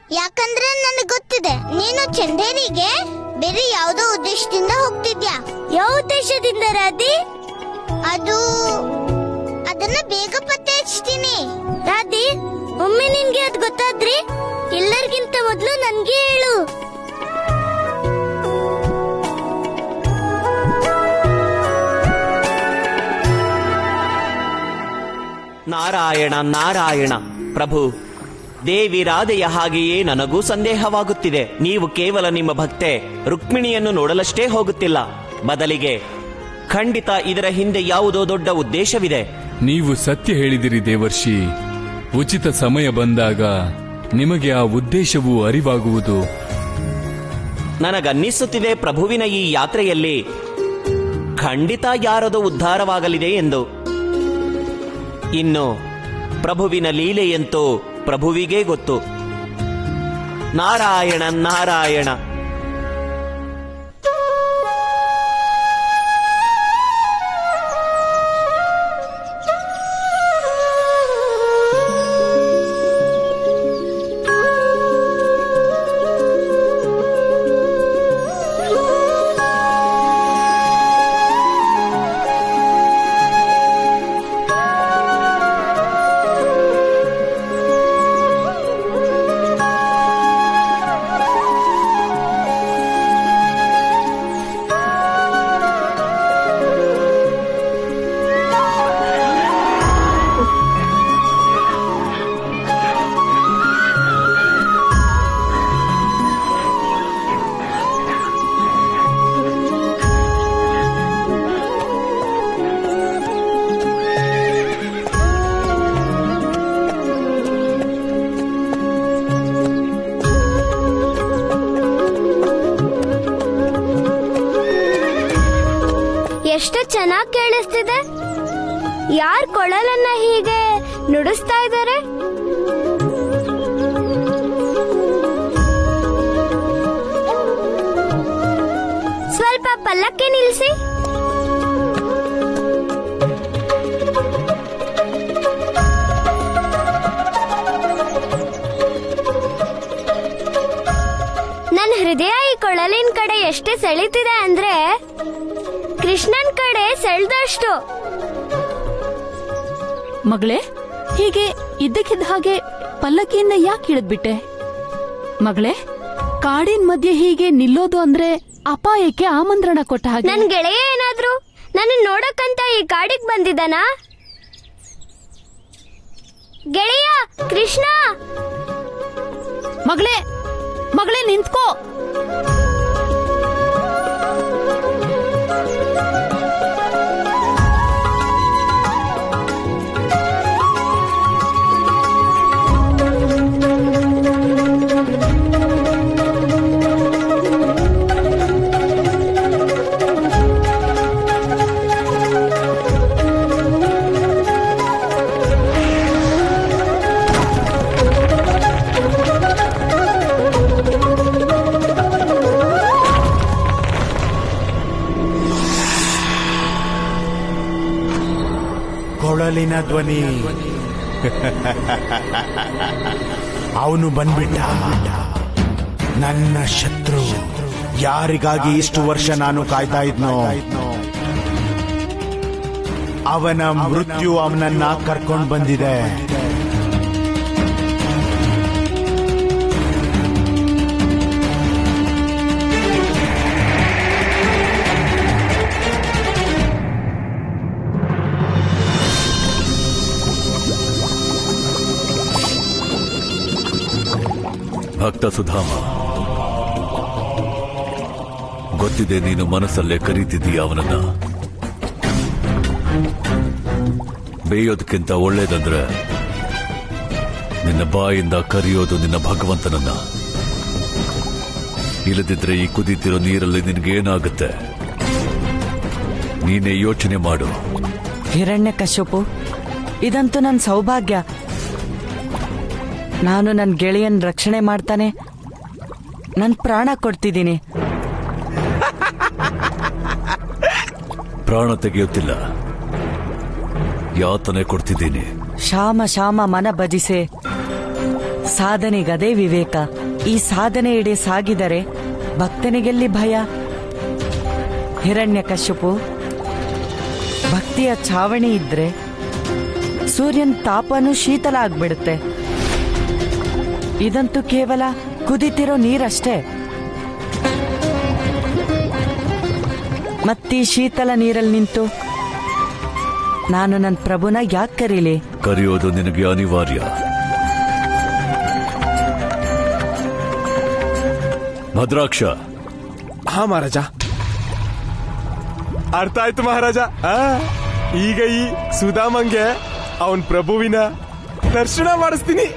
ಯಾಕಂದ್ರೆ ನನಗೆ ಗೊತ್ತಿದೆ ನೀನು ಚಂದೇರಿಗೆ ಬೇರೆ ಯಾವುದೋ ಉದ್ದೇಶದಿಂದ ಹೋಗ್ತಿದ್ಯಾ. ಯಾವ ಉದ್ದೇಶದಿಂದ ರಾಧೆ? ಅದನ್ನ ಬೇಗ ಪತ್ತೆ ಹಚ್ತೀನಿ. ರಾಧೆ, ಒಮ್ಮೆ ನಿನ್ಗೆ ಅದ್ ಗೊತ್ತಾದ್ರೆ ಎಲ್ಲರಿಗಿಂತ ಮೊದಲು ನನ್ಗೆ ಹೇಳು. ನಾರಾಯಣ ನಾರಾಯಣ. ಪ್ರಭು, ದೇವಿ ರಾಧೆಯ ಹಾಗೆಯೇ ನನಗೂ ಸಂದೇಹವಾಗುತ್ತಿದೆ. ನೀವು ಕೇವಲ ನಿಮ್ಮ ಭಕ್ತೆ ರುಕ್ಮಿಣಿಯನ್ನು ನೋಡಲಷ್ಟೇ ಹೋಗುತ್ತಿಲ್ಲ, ಬದಲಿಗೆ ಖಂಡಿತ ಇದರ ಹಿಂದೆ ಯಾವುದೋ ದೊಡ್ಡ ಉದ್ದೇಶವಿದೆ. ನೀವು ಸತ್ಯ ಹೇಳಿದಿರಿ ದೇವರ್ಷಿ. ಉಚಿತ ಸಮಯ ಬಂದಾಗ ನಿಮಗೆ ಆ ಉದ್ದೇಶವು ಅರಿವಾಗುವುದು. ನನಗನ್ನಿಸುತ್ತಿದೆ ಪ್ರಭುವಿನ ಈ ಯಾತ್ರೆಯಲ್ಲಿ ಖಂಡಿತ ಯಾರದೋ ಉದ್ಧಾರವಾಗಲಿದೆ ಎಂದು. ಇನ್ನು ಪ್ರಭುವಿನ ಲೀಲೆಯಂತೂ ಪ್ರಭುವಿಗೇ ಗೊತ್ತು. ನಾರಾಯಣ ನಾರಾಯಣ. ಎಷ್ಟು ಚೆನ್ನಾಗಿ ಕೇಳಿಸ್ತಿದೆ. ಯಾರ್ ಕೊಳಲನ್ನ ಹೀಗೆ ನುಡಿಸ್ತಾ ಇದ್ದಾರೆ? ಸ್ವಲ್ಪ ಪಲ್ಲಕ್ಕಿ ನಿಲ್ಲಿಸಿ. ನನ್ನ ಹೃದಯ ಈ ಕೊಳಲಿನ ಕಡೆ ಎಷ್ಟು ಸೆಳೀತಿದೆ ಅಂದ್ರೆ ಕೃಷ್ಣನ್ ಕಡೆ ಸೆಳ್ದಷ್ಟು. ಮಗಳೇ, ಹೀಗೆ ಇದ್ದಕ್ಕಿದ್ದ ಹಾಗೆ ಪಲ್ಲಕ್ಕಿಯಿಂದ ಯಾಕೆ ಇಳಿದ್ಬಿಟ್ಟೆ? ಮಗಳೇ, ಕಾಡಿನ ಮಧ್ಯೆ ಹೀಗೆ ನಿಲ್ಲೋದು ಅಂದ್ರೆ ಅಪಾಯಕ್ಕೆ ಆಮಂತ್ರಣ ಕೊಟ್ಟ ಹಾಗೆ. ನನ್ ಗೆಳೆಯ ಏನಾದ್ರು ನನ್ನ ನೋಡಕ್ಕಂತ ಈ ಕಾಡಿಗೆ ಬಂದಿದ್ದಾನಾ? ಗೆಳೆಯ ಕೃಷ್ಣ! ಮಗಳೇ, ಮಗಳೇ ನಿಂತ್ಕೋ. ಕೊಳಲಿನ ಧ್ವನಿ. ಅವನು ಬಂದ್ಬಿಟ್ಟ, ನನ್ನ ಶತ್ರು. ಯಾರಿಗಾಗಿ ಇಷ್ಟು ವರ್ಷ ನಾನು ಕಾಯ್ತಾ ಇದ್ನೋ ಅವನ ಮೃತ್ಯು ಅವನನ್ನ ಕರ್ಕೊಂಡು ಬಂದಿದೆ. ಭಕ್ತ ಸುಧಾಮ, ಗೊತ್ತಿದೆ ನೀನು ಮನಸ್ಸಲ್ಲೇ ಕರೀತಿದ್ದೀಯ ಅವನನ್ನ. ಬೇಯೋದಕ್ಕಿಂತ ಒಳ್ಳೇದಂದ್ರೆ ನಿನ್ನ ಬಾಯಿಂದ ಕರೆಯೋದು ನಿನ್ನ ಭಗವಂತನನ್ನ. ಇಲ್ಲದಿದ್ರೆ ಈ ಕುದೀತಿರೋ ನೀರಲ್ಲಿ ನಿನಗೇನಾಗುತ್ತೆ ನೀನೇ ಯೋಚನೆ ಮಾಡು. ಹಿರಣ್ಯಕಶ್ಯಪು, ಇದಂತೂ ನನ್ನ ಸೌಭಾಗ್ಯ. ನಾನು ನನ್ನ ಗೆಳೆಯನ್ ರಕ್ಷಣೆ ಮಾಡ್ತಾನೆ ನನ್ನ ಪ್ರಾಣ ಕೊಡ್ತಿದ್ದೀನಿ. ಪ್ರಾಣ ತೆಗೆಯುತ್ತಿಲ್ಲ, ಯಾತನೆ ಕೊಡ್ತಿದ್ದೀನಿ. ಶಾಮ ಶಾಮ ಮನ ಭಜಿಸೆ, ಸಾಧನೆಗದೇ ವಿವೇಕ. ಈ ಸಾಧನೆ ಎಡೆ ಸಾಗಿದರೆ ಭಕ್ತನಿಗೆಲ್ಲಿ ಭಯ? ಹಿರಣ್ಯಕಶ್ಯಪು, ಭಕ್ತಿಯ ಛಾವಣಿ ಇದ್ರೆ ಸೂರ್ಯನ ತಾಪನೂ ಶೀತಲ ಆಗ್ಬಿಡುತ್ತೆ. ಇದಂತೂ ಕೇವಲ ಕುದಿತಿರೋ ನೀರಷ್ಟೇ. ಮತ್ತೀ ಶೀತಲ ನೀರಲ್ಲಿ ನಿಂತು ನಾನು ನನ್ನ ಪ್ರಭುನ ಯಾಕೆ ಕರೀಲಿ? ಕರೆಯೋದು ನಿನಗೆ ಅನಿವಾರ್ಯ. ಭದ್ರಾಕ್ಷ. ಹಾ ಮಹಾರಾಜ, ಅರ್ಥ ಆಯ್ತು ಮಹಾರಾಜ. ಈಗ ಈ ಸುಧಾಮಂಗೆ ಅವನ್ ಪ್ರಭುವಿನ ದರ್ಶನ ಮಾಡಿಸ್ತೀನಿ.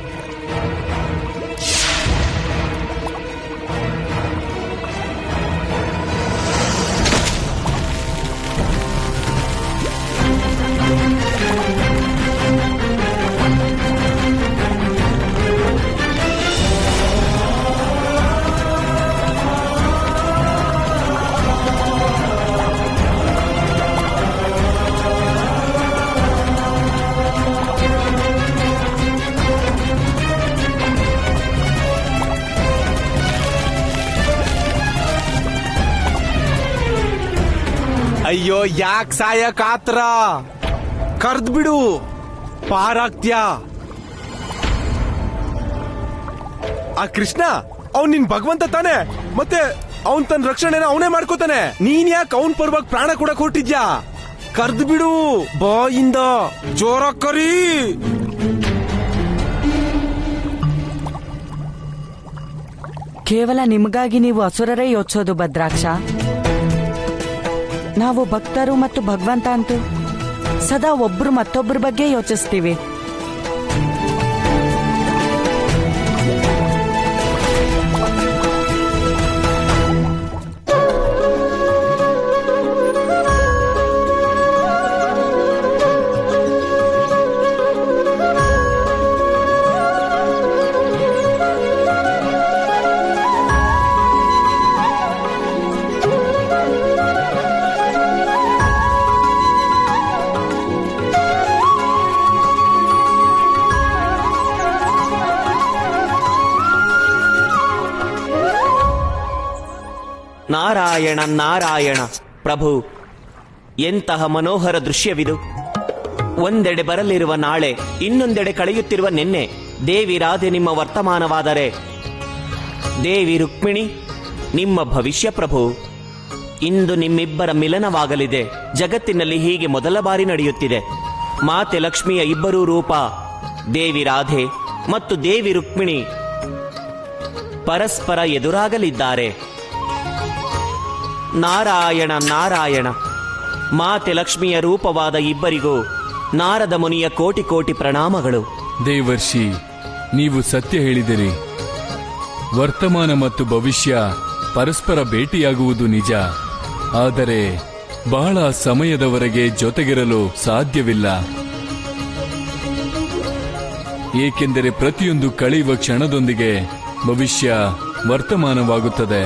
ಅಯ್ಯೋ, ಯಾಕ್ ಸಾಯಕ್ ಆತ್ರ? ಕರ್ದ್ ಬಿಡು, ಪಾರಾಗ್ತ್ಯಾ. ಆ ಕೃಷ್ಣ ಅವ್ನ್ ನಿನ್ ಭಗವಂತ ತಾನೆ, ಮತ್ತೆ ಅವನ್ ತನ್ನ ರಕ್ಷಣೆನ ಅವನೇ ಮಾಡ್ಕೋತಾನೆ. ನೀನ್ ಯಾಕೆ ಅವನ್ ಪರವಾಗಿ ಪ್ರಾಣ ಕೊಡಕ್ ಹೊರಟಿದ್ಯಾ? ಕರ್ದ್ ಬಿಡು, ಬಾಯಿಂದ ಜೋರ ಕರಿ. ಕೇವಲ ನಿಮಗಾಗಿ ನೀವು ಅಸುರರೇ ಯೋಚಿಸೋದು ಭದ್ರಾಕ್ಷ. ನಾವು ಭಕ್ತರು ಮತ್ತು ಭಗವಂತ ಅಂತೂ ಸದಾ ಒಬ್ರು ಮತ್ತೊಬ್ಬರ ಬಗ್ಗೆ ಯೋಚಿಸ್ತೀವಿ. ನಾರಾಯಣ ನಾರಾಯಣ. ಪ್ರಭು, ಎಂತಹ ಮನೋಹರ ದೃಶ್ಯವಿದು. ಒಂದೆಡೆ ಬರಲಿರುವ ನಾಳೆ, ಇನ್ನೊಂದೆಡೆ ಕಳೆಯುತ್ತಿರುವ ನಿನ್ನೆ. ದೇವಿ ರಾಧೆ ನಿಮ್ಮ ವರ್ತಮಾನವಾದರೆ, ದೇವಿ ರುಕ್ಮಿಣಿ ನಿಮ್ಮ ಭವಿಷ್ಯ. ಪ್ರಭು, ಇಂದು ನಿಮ್ಮಿಬ್ಬರ ಮಿಲನವಾಗಲಿದೆ. ಜಗತ್ತಿನಲ್ಲಿ ಹೀಗೆ ಮೊದಲ ಬಾರಿ ನಡೆಯುತ್ತಿದೆ. ಮಾತೆ ಲಕ್ಷ್ಮಿಯ ಇಬ್ಬರೂ ರೂಪ ದೇವಿ ರಾಧೆ ಮತ್ತು ದೇವಿ ರುಕ್ಮಿಣಿ ಪರಸ್ಪರ ಎದುರಾಗಲಿದ್ದಾರೆ. ನಾರಾಯಣ ನಾರಾಯಣ. ಮಾತೆ ಲಕ್ಷ್ಮಿಯ ರೂಪವಾದ ಇಬ್ಬರಿಗೂ ನಾರದ ಮುನಿಯ ಕೋಟಿ ಕೋಟಿ ಪ್ರಣಾಮಗಳು. ದೇವರ್ಷಿ, ನೀವು ಸತ್ಯ ಹೇಳಿದಿರಿ. ವರ್ತಮಾನ ಮತ್ತು ಭವಿಷ್ಯ ಪರಸ್ಪರ ಭೇಟಿಯಾಗುವುದು ನಿಜ. ಆದರೆ ಬಹಳ ಸಮಯದವರೆಗೆ ಜೊತೆಗಿರಲು ಸಾಧ್ಯವಿಲ್ಲ. ಏಕೆಂದರೆ ಪ್ರತಿಯೊಂದು ಕಳೆಯುವ ಕ್ಷಣದೊಂದಿಗೆ ಭವಿಷ್ಯ ವರ್ತಮಾನವಾಗುತ್ತದೆ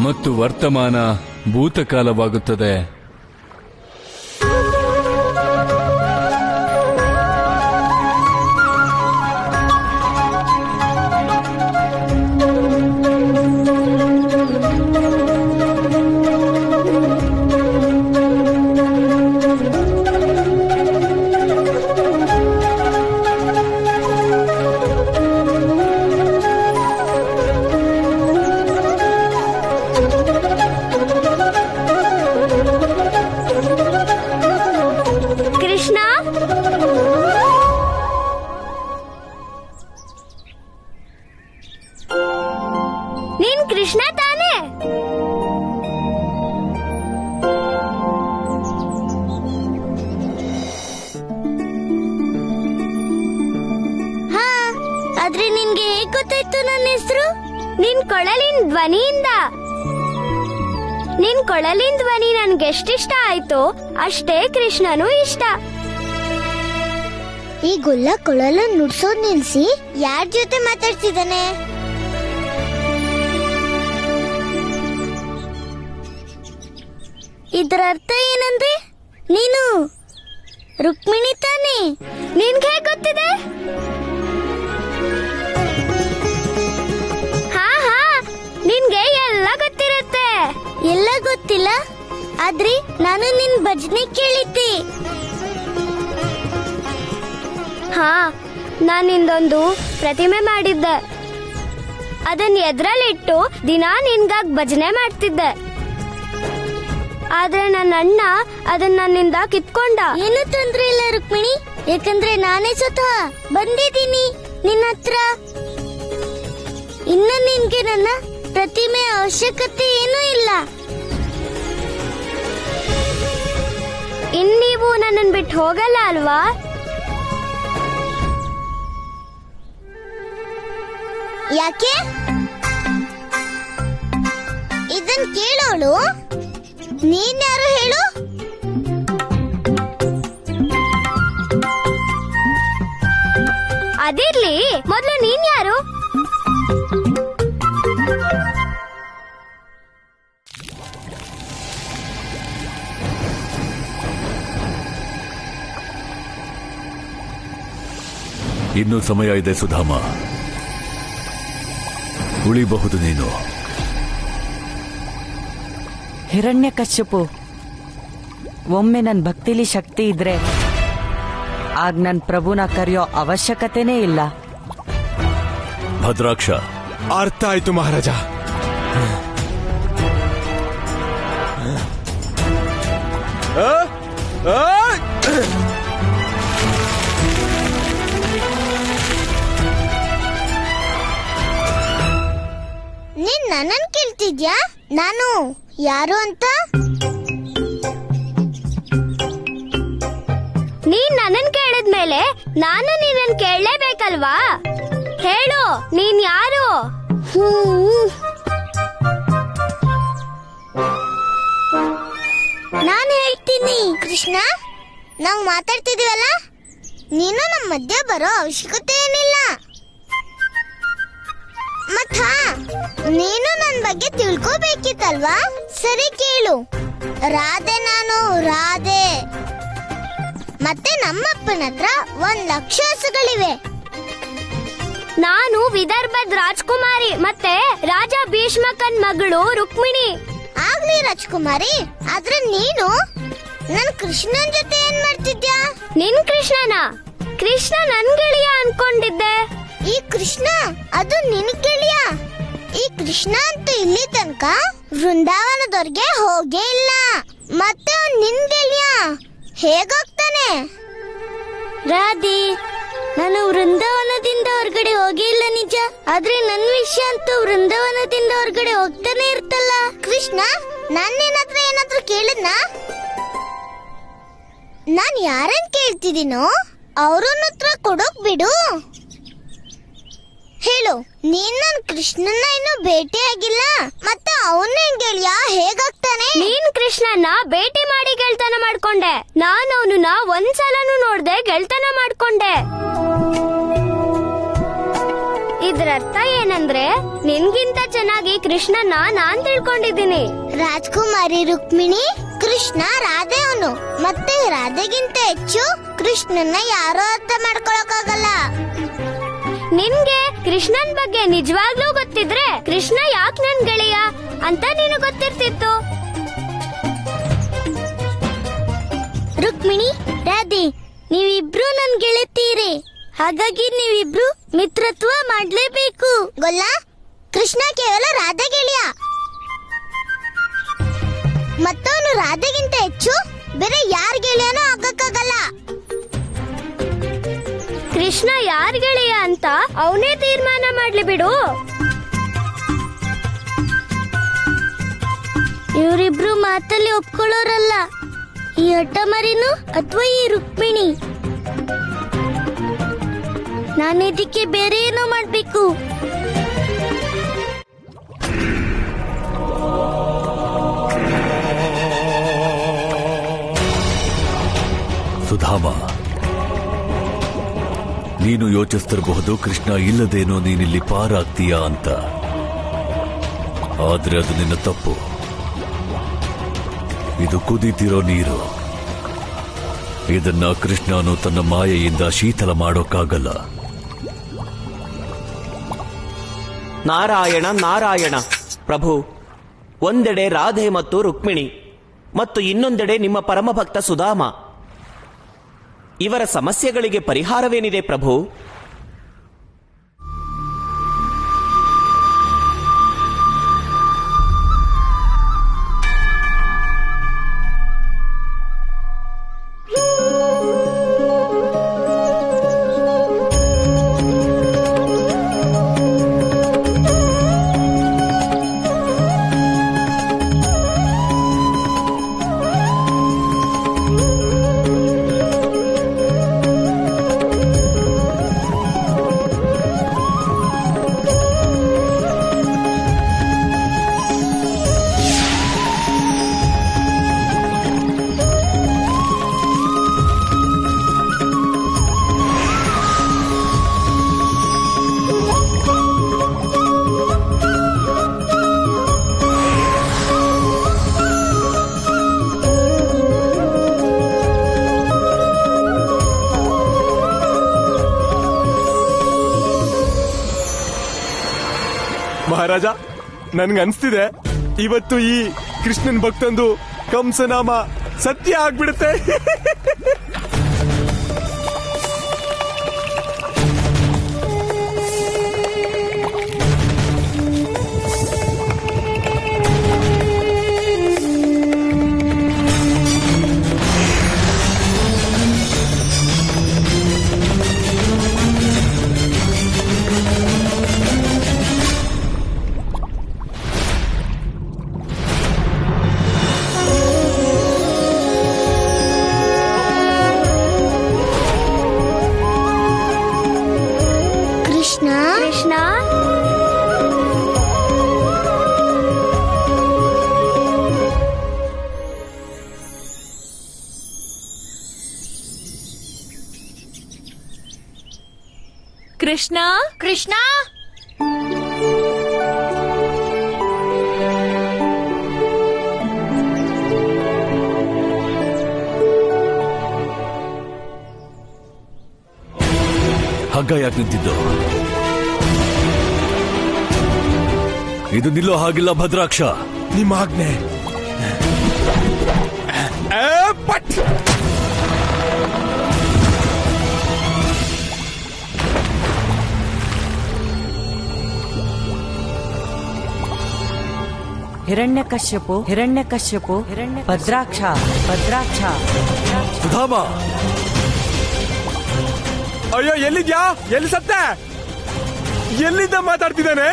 ಮತ್ತು ವರ್ತಮಾನ ಭೂತಕಾಲವಾಗುತ್ತದೆ. ಆದ್ರೆ ನಿನ್ಗೆ ಹೇಗ್ ಗೊತ್ತಾಯ್ತು ನನ್ನ ಹೆಸರು? ನಿನ್ ಕೊಳಲಿನ ಧ್ವನಿಯಿಂದ. ನಿನ್ ಕೊಳಲಿನ ಧ್ವನಿ ನನ್ಗೆ ಎಷ್ಟಿಷ್ಟ ಆಯ್ತು ಅಷ್ಟೇ ಕೃಷ್ಣನು ಇಷ್ಟ. ಈ ಗುಲ್ಲ ಕೊಳಲನ್ನು ನುಡ್ಸೋದ್ ನಿಲ್ಸಿ ಯಾರ ಜೊತೆ ಮಾತಾಡ್ತಿದ್ದಾನೆ? ಇದರ ಅರ್ಥ ಏನಂದ್ರೆ ನೀನು ರುಕ್ಮಿಣಿ ತಾನೆ? ನಿನ್ಗೆ ಹೇಗ್ ಗೊತ್ತಿದೆ? ನಿನ್ಗೆ ಎಲ್ಲ ಗೊತ್ತಿರುತ್ತೆ. ಎಲ್ಲ ಗೊತ್ತಿಲ್ಲ, ಆದ್ರೆ ನಾನು ನಿನ್ ಭಜನೆ ಕೇಳಿದ್ದೆ. ಹಾ, ನಾನಿಂದೊಂದು ಪ್ರತಿಮೆ ಮಾಡಿದ್ದೆ. ಅದನ್ನ ಎದ್ರಲ್ಲಿಟ್ಟು ದಿನ ನಿನ್ಗಾಗಿ ಭಜನೆ ಮಾಡ್ತಿದ್ದೆ. ಆದ್ರೆ ನನ್ನ ಅಣ್ಣ ಅದನ್ನ ನನ್ನಿಂದ ಕಿತ್ಕೊಂಡ. ಏನು ತೊಂದ್ರೆ ಇಲ್ಲ ರುಕ್ಮಿಣಿ, ಯಾಕಂದ್ರೆ ನಾನೇ ಸ್ವತಃ ಬಂದಿದ್ದೀನಿ ನಿನ್ನ ಹತ್ರ. ಇನ್ನ ನಿನ್ಗೆ ನನ್ನ ಪ್ರತಿಮೆ ಅವಶ್ಯಕತೆ ಏನೂ ಇಲ್ಲ. ನೀವು ನನ್ನನ್ನು ಬಿಟ್ಟು ಹೋಗಲ್ಲ ಅಲ್ವಾ? ಯಾಕೆ? ಇದನ್ ಕೇಳೋಳು ನೀನ್ ಯಾರು ಹೇಳು? ಅದಿರ್ಲಿ, ಮೊದಲು ನೀನ್ ಯಾರು? ಇನ್ನೂ ಸಮಯ ಇದೆ ಸುಧಾಮ, ಉಳಿಬಹುದು ನೀನು. ಹಿರಣ್ಯಕಶ್ಯಪು, ಒಮ್ಮೆ ನನ್ನ ಭಕ್ತಿಲಿ ಶಕ್ತಿ ಇದ್ರೆ ಆಗ ನನ್ನ ಪ್ರಭುನ ಕರೆಯೋ ಅವಶ್ಯಕತೆನೇ ಇಲ್ಲ. ಭದ್ರಾಕ್ಷ, ಅರ್ಥ ಆಯ್ತು ಮಹಾರಾಜ. ನೀನ್ ನನ್ನನ್ ಕೇಳ್ತಿದ್ಯಾ ನಾನು ಯಾರು ಅಂತ? ನೀನ್ ನನ್ನನ್ ಕೇಳಿದ್ಮೇಲೆ ನಾನು ನಿನ್ನನ್ ಕೇಳಲೇಬೇಕಲ್ವಾ? ಹೇಳು, ನೀನ್ ಯಾರು? ನಾನು ಹೇಳ್ತೀನಿ ಕೃಷ್ಣ. ನಾವು ಮಾತಾಡ್ತಿದೀವಲ್ಲ, ನೀನು ನಮ್ಮ ಮಧ್ಯ ಬರೋ ಅವಶ್ಯಕತೆ ಏನಿಲ್ಲ. ಮತ್ತ ನೀನು ನನ್ ಬಗ್ಗೆ ತಿಳ್ಕೋಬೇಕಿತ್ತಲ್ವಾ? ಸರಿ ಕೇಳು. ರಾಧೆ, ನಾನು ರಾಧೆ. ಮತ್ತೆ ನಮ್ಮಪ್ಪನ ಹತ್ರ 1,00,000 ಹಸುಗಳಿವೆ. ನಾನು ವಿದರ್ಭದ ರಾಜ್ಕುಮಾರಿ, ಮತ್ತೆ ರಾಜ ಭೀಷ್ಮಕನ್ ಮಗಳು ರುಕ್ಮಿಣಿ. ಆಗ್ಲಿ ರಾಜ್ಕುಮಾರಿ, ಆದ್ರೆ ನೀನು ನನ್ ಕೃಷ್ಣನ್ ಜೊತೆ ಏನ್ ಮಾಡ್ತಿದ್ಯಾ? ನಿನ್ ಕೃಷ್ಣನ? ಕೃಷ್ಣ ನನ್ ಗೆಳೆಯ ಅನ್ಕೊಂಡಿದ್ದೆ. ಈ ಕೃಷ್ಣ ಅದು ನಿನ್ ಗೆಳೆಯ? ಈ ಕೃಷ್ಣ ಅಂತೂ ಇಲ್ಲಿ ತನಕ ವೃಂದಾವನದವರೆಗೆ ಹೋಗೇ ಇಲ್ಲ. ಮತ್ತೆ ಅವ್ನ್ ನಿನ್ ಗೆಳೆಯ ಹೇಗೋಗ್ತಾನೆ? ರಾಧಿ, ನಾನು ವೃಂದಾವನದಿಂದ ಹೊರಗಡೆ ಹೋಗಿಲ್ಲ ನಿಜ, ಆದ್ರೆ ನನ್ ವಿಷಯ ಅಂತೂ ವೃಂದಾವನದಿಂದ ಹೊರಗಡೆ ಹೋಗ್ತಾನೆ ಇರ್ತಲ್ಲ. ಕೃಷ್ಣ, ನಾನ್ ನಿನ್ನ ಹತ್ರ ಏನಾದ್ರೂ ಕೇಳಿದ್ನಾ? ನಾನ್ ಯಾರನ್ ಕೇಳ್ತಿದ್ದೀನೋ ಅವ್ರನ್ನ ಹತ್ರ ಕೊಡೋಕ್ ಬಿಡು. ಹೇಳು, ನೀನ್ ನನ್ ಕೃಷ್ಣನ್ನ ಇನ್ನು ಭೇಟಿ ಆಗಿಲ್ಲ, ಮತ್ತೆ ಅವನ ಗೆಳೆಯ ಹೇಗಾಗ್ತಾನೆ? ನೀನ್ ಕೃಷ್ಣನ್ನ ಭೇಟಿ ಮಾಡಿ ಗೆಳ್ತನ ಮಾಡ್ಕೊಂಡೆ. ನಾನ್ ಅವನನ್ನ ಒಂದ್ಸಲನೂ ನೋಡ್ದೆ ಗೆಳ್ತನ ಮಾಡ್ಕೊಂಡೆ. ಇದ್ರರ್ಥ ಏನಂದ್ರೆ ನಿನ್ಗಿಂತ ಚೆನ್ನಾಗಿ ಕೃಷ್ಣನ್ನ ನಾನ್ ತಿಳ್ಕೊಂಡಿದ್ದೀನಿ. ರಾಜ್ಕುಮಾರಿ ರುಕ್ಮಿಣಿ, ಕೃಷ್ಣ ರಾಧೆ ಅವನು. ಮತ್ತೆ ರಾಧೆಗಿಂತ ಹೆಚ್ಚು ಕೃಷ್ಣನ್ನ ಯಾರೋ ಅರ್ಥ ಮಾಡ್ಕೊಳಕ್ಕಾಗಲ್ಲ. ನಿನ್ಗೆ ಕೃಷ್ಣನ್ ಬಗ್ಗೆ ನಿಜವಾಗ್ಲೂ ಗೊತ್ತಿದ್ರೆ ಕೃಷ್ಣ ಯಾಕ್ ನನ್ ಗೆಳೆಯ ಅಂತ ನೀನು ಗೊತ್ತಿರ್ತಿತ್ತು. ರುಕ್ಮಿಣಿ, ರಾಧೆ, ನೀವಿಬ್ರು ನನ್ ಗೆಳತೀರಿ. ಹಾಗಾಗಿ ನೀವಿಬ್ರು ಮಿತ್ರತ್ವ ಮಾಡ್ಲೇಬೇಕು. ಗೊಲ್ಲ, ಕೃಷ್ಣ ಕೇವಲ ರಾಧೆ ಗೆಳೆಯ. ಮತ್ತವನು ರಾಧೆಗಿಂತ ಹೆಚ್ಚು ಬೇರೆ ಯಾರ ಗೆಳೆಯನೂ ಆಗಕ್ಕಾಗಲ್ಲ. ಕೃಷ್ಣ ಯಾರ ಗೆಳೆಯ ಅಂತ ಅವನೇ ತೀರ್ಮಾನ ಮಾಡ್ಲಿ ಬಿಡು. ಇವರಿಬ್ರು ಮಾತಲ್ಲಿ ಒಪ್ಕೊಳ್ಳೋರಲ್ಲ, ಈ ಹಠಮರಿನು ಅಥವಾ ಈ ರುಕ್ಮಿಣಿ. ನಾನಿದಕ್ಕೆ ಬೇರೆ ಏನೋ ಮಾಡ್ಬೇಕು. ಸುಧಾಮ, ನೀನು ಯೋಚಿಸ್ತಿರಬಹುದು ಕೃಷ್ಣ ಇಲ್ಲದೇನೋ ನೀನಿಲ್ಲಿ ಪಾರಾಗ್ತೀಯಾ ಅಂತ. ಆದ್ರೆ ಅದು ನಿನ್ನ ತಪ್ಪು. ಇದು ಕುದೀತಿರೋ ನೀರು. ಇದನ್ನ ಕೃಷ್ಣನು ತನ್ನ ಮಾಯೆಯಿಂದ ಶೀತಲ ಮಾಡೋಕ್ಕಾಗಲ್ಲ. ನಾರಾಯಣ ನಾರಾಯಣ. ಪ್ರಭು, ಒಂದೆಡೆ ರಾಧೆ ಮತ್ತು ರುಕ್ಮಿಣಿ, ಮತ್ತು ಇನ್ನೊಂದೆಡೆ ನಿಮ್ಮ ಪರಮಭಕ್ತ ಸುಧಾಮ. ಇವರ ಸಮಸ್ಯೆಗಳಿಗೆ ಪರಿಹಾರವೇನಿದೆ ಪ್ರಭು? ಮಹಾರಾಜ, ನನ್ಗನ್ಸ್ತಿದೆ ಇವತ್ತು ಈ ಕೃಷ್ಣನ್ ಭಕ್ತಂದು ಕಂಸನಾಮ ಸತ್ಯ ಆಗ್ಬಿಡುತ್ತೆ. ಕೃಷ್ಣ ಕೃಷ್ಣ ಕೃಷ್ಣ ಹಗ್ಗ ಯಾಕೆ ನಿಂತಿದ್ದು? ಇದು ನಿಲ್ಲೋ ಹಾಗಿಲ್ಲ ಭದ್ರಾಕ್ಷ. ನಿಮ್ಮ ಆಜ್ಞೆ. ಪಟ್ ಹಿರಣ್ಯಕಶ್ಯಪು ಭದ್ರಾಕ್ಷ ಸುಧಾಮ, ಅಯ್ಯೋ, ಎಲ್ಲಿದ್ಯಾ? ಎಲ್ಲಿ ಸತ್ತ? ಎಲ್ಲಿದ್ದ ಮಾತಾಡ್ತಿದ್ದಾನೆ?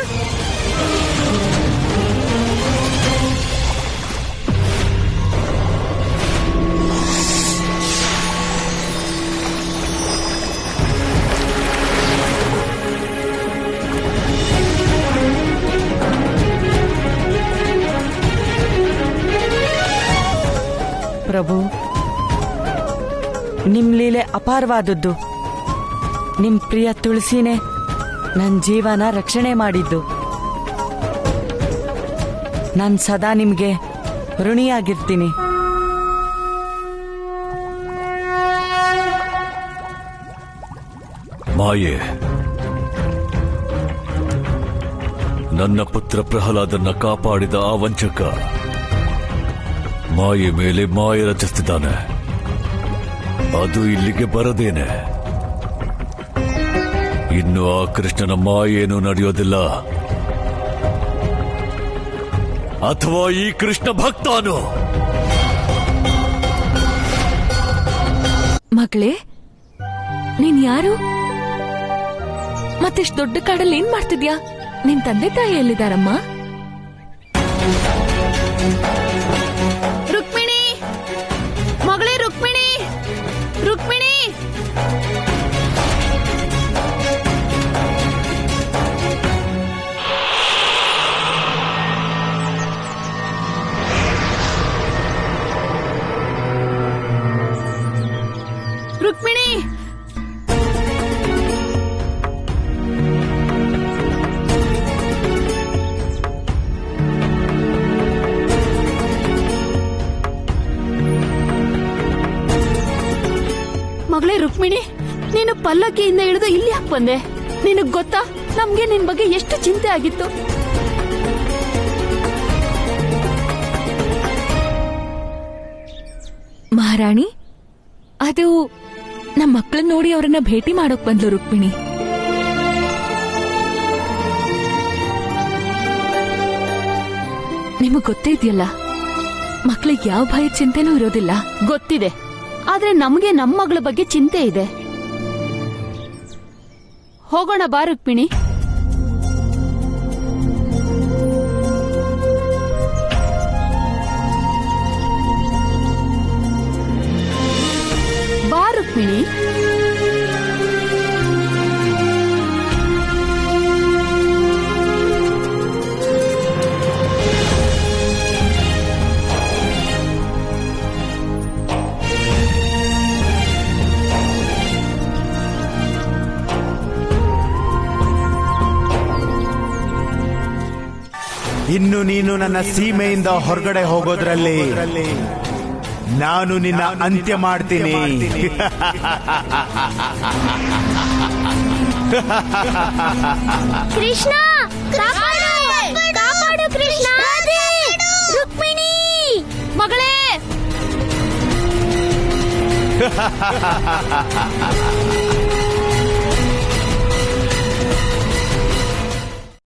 ಪ್ರಭು, ನಿಮ್ ಲೀಲೆ ಅಪಾರವಾದದ್ದು. ನಿಮ್ ಪ್ರಿಯ ತುಳಸಿನೇ ನನ್ನ ಜೀವನ ರಕ್ಷಣೆ ಮಾಡಿದ್ದು. ನಾನು ಸದಾ ನಿಮ್ಗೆ ಋಣಿಯಾಗಿರ್ತೀನಿ. ಮಾಯೆ, ನನ್ನ ಪುತ್ರ ಪ್ರಹ್ಲಾದನ್ನ ಕಾಪಾಡಿದ ಆ ವಂಚಕ ಮಾಯೆ ಮೇಲೆ ಮಾಯೆ ರಚಿಸ್ತಿದ್ದಾನೆ. ಅದು ಇಲ್ಲಿಗೆ ಬರದೇನೆ. ಇನ್ನು ಆ ಕೃಷ್ಣನ ಮಾಯೇನು ನಡೆಯೋದಿಲ್ಲ. ಅಥವಾ ಈ ಕೃಷ್ಣ ಭಕ್ತಾನು. ಮಗಳೇ, ನೀನ್ ಯಾರು? ಮತ್ತಿಷ್ಟು ದೊಡ್ಡ ಕಾಡಲ್ಲಿ ಏನ್ ಮಾಡ್ತಿದ್ಯಾ? ನಿನ್ ತಂದೆ ತಾಯಿ ಎಲ್ಲಿದಾರಮ್ಮ? ರುಕ್ಮಿಣಿ, ಮಗಳೇ ರುಕ್ಮಿಣಿ, ರುಕ್ಮಿಣಿ. ರುಕ್ಮಿಣಿ, ಮಗಳೇ ರುಕ್ಮಿಣಿ, ನೀನು ಪಲ್ಲಕ್ಕಿಯಿಂದ ಇಳಿದು ಇಲ್ಲಿ ಯಾಕೆ ಬಂದೆ? ನಿನಗ್ ಗೊತ್ತಾ ನಮ್ಗೆ ನಿನ್ ಬಗ್ಗೆ ಎಷ್ಟು ಚಿಂತೆ ಆಗಿತ್ತು? ಮಹಾರಾಣಿ, ಅದು ನಮ್ಮ ಮಕ್ಕಳನ್ನ ನೋಡಿ ಅವರನ್ನ ಭೇಟಿ ಮಾಡೋಕ್ ಬಂದ್ಲು ರುಕ್ಮಿಣಿ. ನಿಮಗ್ ಗೊತ್ತೇ ಇದೆಯಲ್ಲ, ಮಕ್ಳಿಗೆ ಯಾವ ಭಯ ಚಿಂತೆನೂ ಇರೋದಿಲ್ಲ. ಗೊತ್ತಿದೆ, ಆದ್ರೆ ನಮ್ಗೆ ನಮ್ಮ ಮಗಳ ಬಗ್ಗೆ ಚಿಂತೆ ಇದೆ. ಹೋಗೋಣ ಬಾ ರುಕ್ಮಿಣಿ. ಬಾ ರುಕ್ಮಿಣಿ. ಇನ್ನು ನೀನು ನನ್ನ ಸೀಮೆಯಿಂದ ಹೊರಗಡೆ ಹೋಗೋದ್ರಲ್ಲಿ ನಾನು ನಿನ್ನ ಅಂತ್ಯ ಮಾಡ್ತೀನಿ. ಕೃಷ್ಣ, ಕಾಪಾಡು!